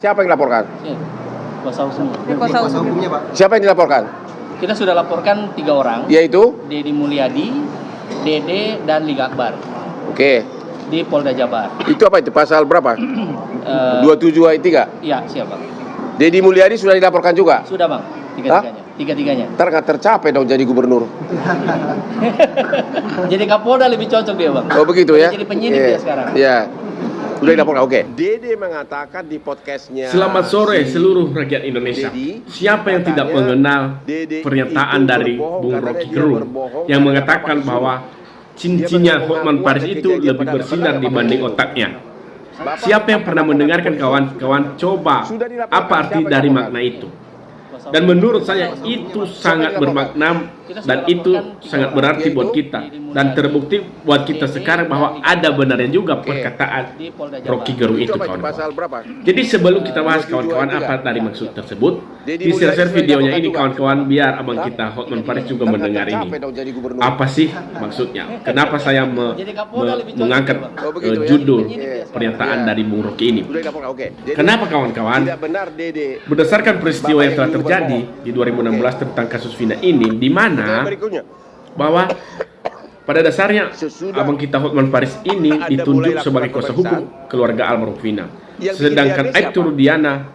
Siapa yang dilaporkan? Ya, kuasa hukumnya. Kuasa hukumnya, Pak. Siapa yang dilaporkan? Kita sudah laporkan 3 orang, Yaitu? Dedi Mulyadi, Dede, dan Liga Akbar Oke. di Polda Jabar. Itu apa itu? Pasal berapa? 27 ayat 3? Iya, siapa? Dedi Mulyadi sudah dilaporkan juga? Sudah, Bang. Tiga-tiganya. Ntar nggak tercapai dong jadi gubernur. Jadi Kapolda lebih cocok dia, Bang. Oh begitu ya? Jadi penyidik dia sekarang. Iya. Sudah dilaporkan, oke. Dede mengatakan di podcastnya. Selamat sore seluruh rakyat Indonesia. Siapa yang tidak mengenal pernyataan dari Bung Rocky Gerung yang mengatakan bahwa cincinnya Hotman Paris itu lebih bersinar dibanding otaknya? Siapa yang pernah mendengarkan kawan-kawan coba apa arti dari makna itu? Dan menurut saya itu sangat bermakna dan itu sangat berarti buat kita. Dan terbukti buat kita sekarang bahwa ada benarnya juga perkataan Rocky Gerung itu, kawan-kawan. Jadi sebelum kita bahas kawan-kawan apa dari maksud tersebut, di-share videonya ini kawan-kawan biar abang kita Hotman Paris juga mendengar ini. Apa sih maksudnya? Kenapa saya mengangkat judul pernyataan dari Bung Rocky ini? Kenapa kawan-kawan? Berdasarkan peristiwa yang telah terjadi di 2016 tentang kasus Vina ini, di mana bahwa pada dasarnya abang kita Hotman Paris ini ditunjuk sebagai kuasa hukum keluarga almarhum Vina, sedangkan Aibtu Rudiana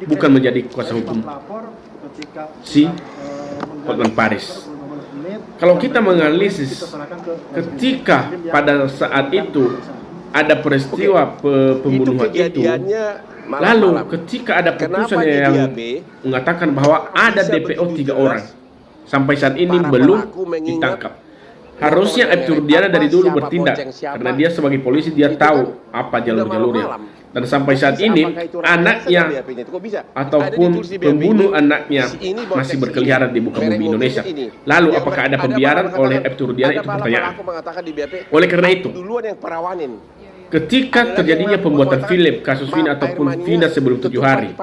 bukan menjadi kuasa hukum si Hotman Paris. Kalau kita menganalisis ketika pada saat itu ada peristiwa pembunuhan itu, lalu ketika ada putusan yang mengatakan bahwa ada DPO 3 orang, sampai saat ini belum ditangkap. Harusnya Aibtu Rudiana dari dulu bertindak, karena dia sebagai polisi dia tahu apa jalur-jalurnya. Dan sampai saat ini anaknya ataupun pembunuh anaknya masih berkeliaran di muka bumi Indonesia. Lalu apakah ada pembiaran oleh Aibtu Rudiana, itu pertanyaan. Oleh karena itu, ketika terjadinya pembuatan film kasus Vina ataupun Vina sebelum 7 hari,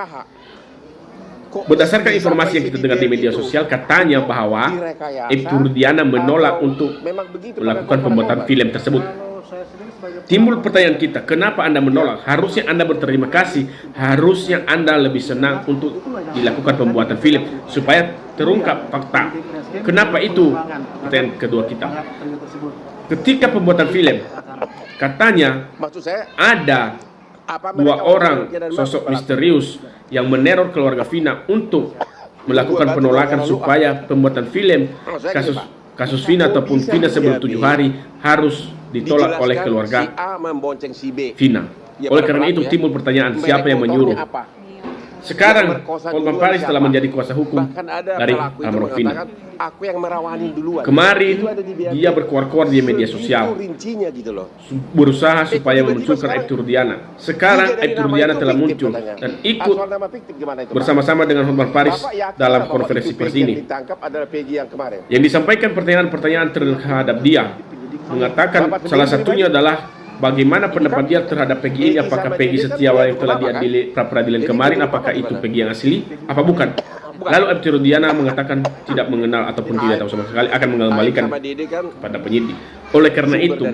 berdasarkan informasi yang kita dengar di media sosial, katanya bahwa Aibtu Rudiana menolak untuk melakukan pembuatan film tersebut. Timbul pertanyaan kita, kenapa Anda menolak? Harusnya Anda berterima kasih, harusnya Anda lebih senang untuk dilakukan pembuatan film supaya terungkap fakta. Kenapa itu? Pertanyaan kedua kita. Ketika pembuatan film, katanya ada 2 orang sosok misterius yang meneror keluarga Vina untuk melakukan penolakan supaya pembuatan film kasus Vina ataupun Vina sebelum 7 hari harus ditolak oleh keluarga Vina. Oleh karena itu timbul pertanyaan, siapa yang menyuruh? Sekarang Hotman Paris telah menjadi kuasa hukum dari almarhum Vina. Kemarin dia berkuar-kuar di media sosial, berusaha supaya memunculkan Aibtu Rudiana. Sekarang Aibtu Rudiana telah muncul dan ikut bersama-sama dengan Hotman Paris dalam konferensi pers ini. Yang disampaikan pertanyaan-pertanyaan terhadap dia, mengatakan salah satunya adalah bagaimana pendapat dia terhadap Peggy ini, apakah Peggy Setiawan yang telah diadili pra-peradilan kemarin, apakah itu Peggy yang asli, apa bukan? Lalu Aibtu Rudiana mengatakan tidak mengenal ataupun tidak tahu sama sekali, akan mengembalikan kepada penyidik. Oleh karena itu,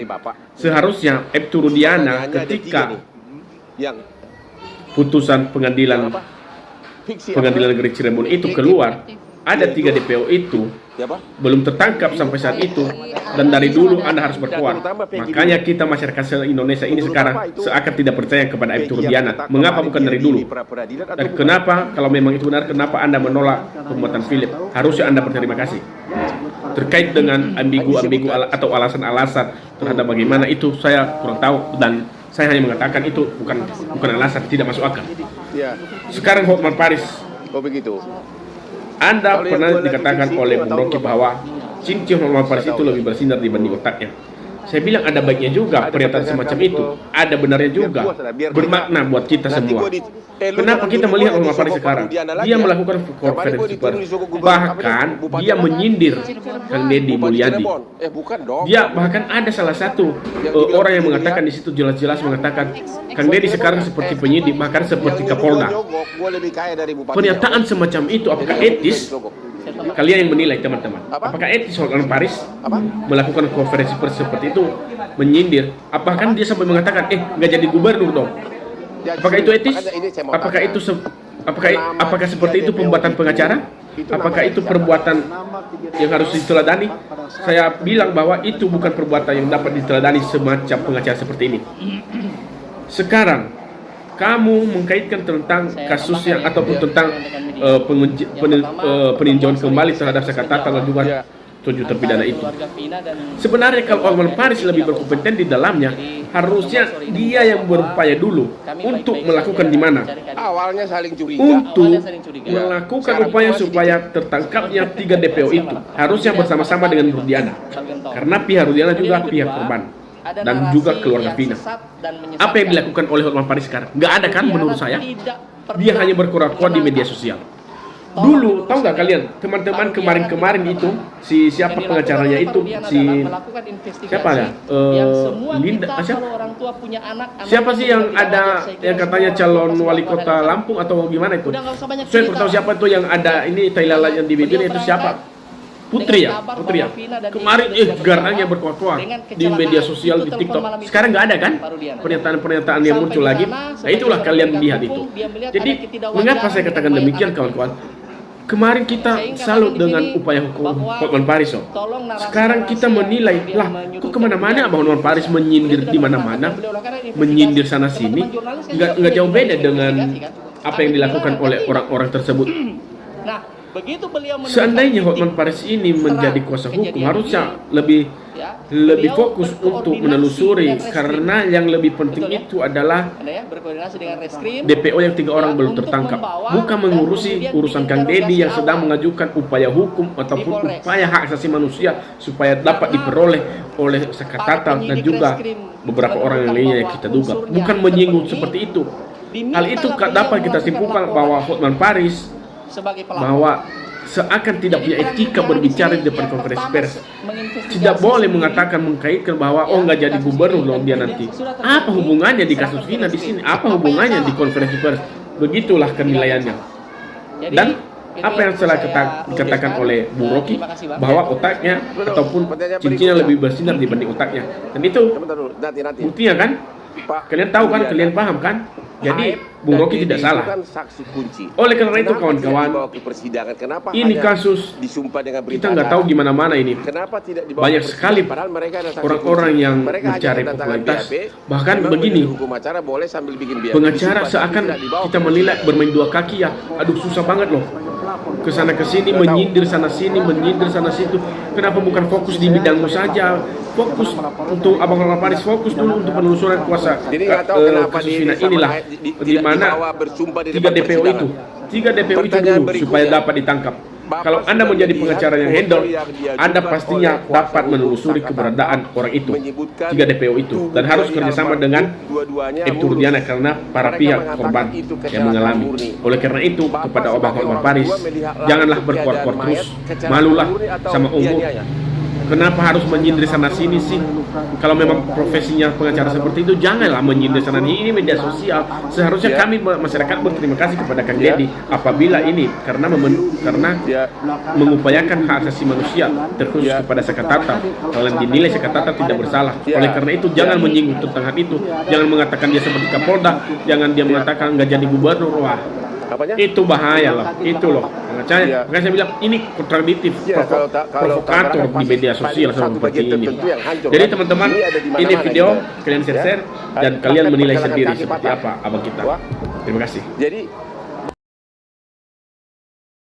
seharusnya Aibtu Rudiana ketika putusan pengadilan negeri Cirebon itu keluar, ada 3 DPO itu belum tertangkap sampai saat itu, dan dari dulu Anda harus berkuat. Makanya kita masyarakat Indonesia ini sekarang seakan tidak percaya kepada Aibtu Rudiana. Mengapa bukan dari dulu? Dan kenapa kalau memang itu benar, kenapa Anda menolak pembuatan film? Harusnya Anda berterima kasih. Terkait dengan ambigu atau alasan-alasan terhadap bagaimana itu saya kurang tahu, dan saya hanya mengatakan itu bukan alasan, tidak masuk akal. Sekarang Hotman Paris, Anda pernah dikatakan oleh Bung Rocky bahwa cincin Hotman Paris itu lebih bersinar dibanding otaknya. Saya bilang ada baiknya juga pernyataan semacam itu, ada benarnya juga, bermakna buat kita semua. Kenapa kita melihat Hotman Paris sekarang? Dia melakukan konferensi pers, bahkan dia menyindir Kang Dedi Mulyadi. Dia bahkan ada salah satu orang yang mengatakan di situ jelas-jelas mengatakan Kang Dedi sekarang seperti penyidik, bahkan seperti Kapolda. Pernyataan semacam itu apakah etis? Kalian yang menilai, teman-teman. Apakah etis Hotman Paris melakukan konferensi pers seperti itu, menyindir? Apakah dia sampai mengatakan nggak jadi gubernur dong? Apakah itu etis? Apakah itu apakah seperti itu pembuatan pengacara? Apakah itu perbuatan yang harus diteladani? Saya bilang bahwa itu bukan perbuatan yang dapat diteladani semacam pengacara seperti ini. Sekarang kamu mengkaitkan tentang kasus yang ataupun tentang peninjauan kembali terhadap Sekatata dan juga 7 terpidana itu. Sebenarnya kalau Hotman Paris lebih berkompeten di dalamnya, harusnya dia yang berupaya dulu untuk melakukan di mana? Awalnya saling curiga. Untuk melakukan upaya supaya tertangkapnya 3 DPO itu, harusnya bersama-sama dengan Rudiana. Karena pihak Rudiana juga pihak korban dan juga keluarga Vina. Apa yang dilakukan oleh Hotman Paris sekarang? Nggak ada kan menurut saya? Dia hanya berkura-kura di media sosial. Dulu, tahu nggak kalian, teman-teman kemarin itu, siapa pengacaranya itu, siapa ya? Linda, siapa sih yang ada, yang katanya calon wali kota Lampung atau gimana itu? Saya tahu siapa itu yang ada ini Thailand yang di bibir itu siapa? Putri ya. Kemarin garangnya berkuat-kuat di media sosial, di TikTok. Sekarang nggak ada kan pernyataan-pernyataan yang muncul lagi. Nah itulah kalian lihat itu. Jadi mengapa saya katakan demikian kawan-kawan? Kemarin kita salut dengan upaya hukum Hotman Paris. Sekarang kita menilai, lah kok kemana-mana Abang Hotman Paris menyindir di mana-mana, menyindir sana sini, nggak jauh beda dengan apa yang dilakukan oleh orang-orang tersebut. Seandainya Hotman Paris ini menjadi kuasa hukum, harusnya lebih fokus untuk menelusuri, karena yang lebih penting itu adalah DPO yang 3 orang belum tertangkap, bukan mengurusi urusan Kang Deddy yang sedang mengajukan upaya hukum ataupun upaya hak asasi manusia supaya dapat diperoleh oleh Sekatata dan juga beberapa orang yang lainnya yang kita duga, bukan menyinggung seperti itu. Hal itu dapat kita simpulkan bahwa Hotman Paris bahwa seakan tidak punya etika berbicara di depan konferensi pers. Tidak boleh mengatakan, mengkaitkan bahwa nggak jadi gubernur dong dia nanti. Apa hubungannya di kasus Vina di sini? Apa hubungannya di konferensi pers? Begitulah penilaiannya. Dan apa yang telah dikatakan oleh Bung Rocky, bahwa otaknya ataupun cincinnya lebih bersinar dibanding otaknya. Dan itu buktinya kan? Kalian tahu kan? Kalian paham kan? Jadi Bung Rocky tidak salah. Oleh karena itu kawan-kawan, ini kasus kita nggak tahu gimana mana ini. Banyak sekali orang-orang yang mencari popularitas. Bahkan begini, pengacara seakan kita menilai bermain 2 kaki ya. Aduh susah banget loh. Kesana kesini menyindir sana sini, menyindir sana situ. Kenapa bukan fokus di bidangmu saja? Fokus untuk Abang Hotman Paris, fokus dulu untuk penelusuran kuasa kasus Vina inilah, di mana 3 DPO itu dulu supaya dapat ditangkap. Kalau Anda menjadi pengacara yang handle, Anda pastinya dapat menelusuri keberadaan orang itu, 3 DPO itu, dan harus kerjasama dengan Ibtu Rudiana karena para pihak korban yang mengalami. Oleh karena itu, kepada Abang Hotman Paris, janganlah berkuar-kuar terus, malulah sama umur. Kenapa harus menyindir sana sini sih? Kalau memang profesinya pengacara seperti itu, janganlah menyindir sana sini. Ini media sosial. Seharusnya kami masyarakat berterima kasih kepada Kang Deddy apabila ini karena mengupayakan hak asasi manusia, terkhusus kepada Sekatata. Kalau dinilai Sekatata tidak bersalah. Oleh karena itu jangan menyinggung tentang hal itu. Jangan mengatakan dia seperti Kapolda. Jangan dia mengatakan nggak jadi gubernur. Wah, itu bahaya loh. Itu loh. Makanya saya bilang ini kontradiktif, provokator di media sosial seperti ini. Jadi teman-teman, ini video kalian share dan kalian menilai sendiri seperti apa abang kita. Terima kasih.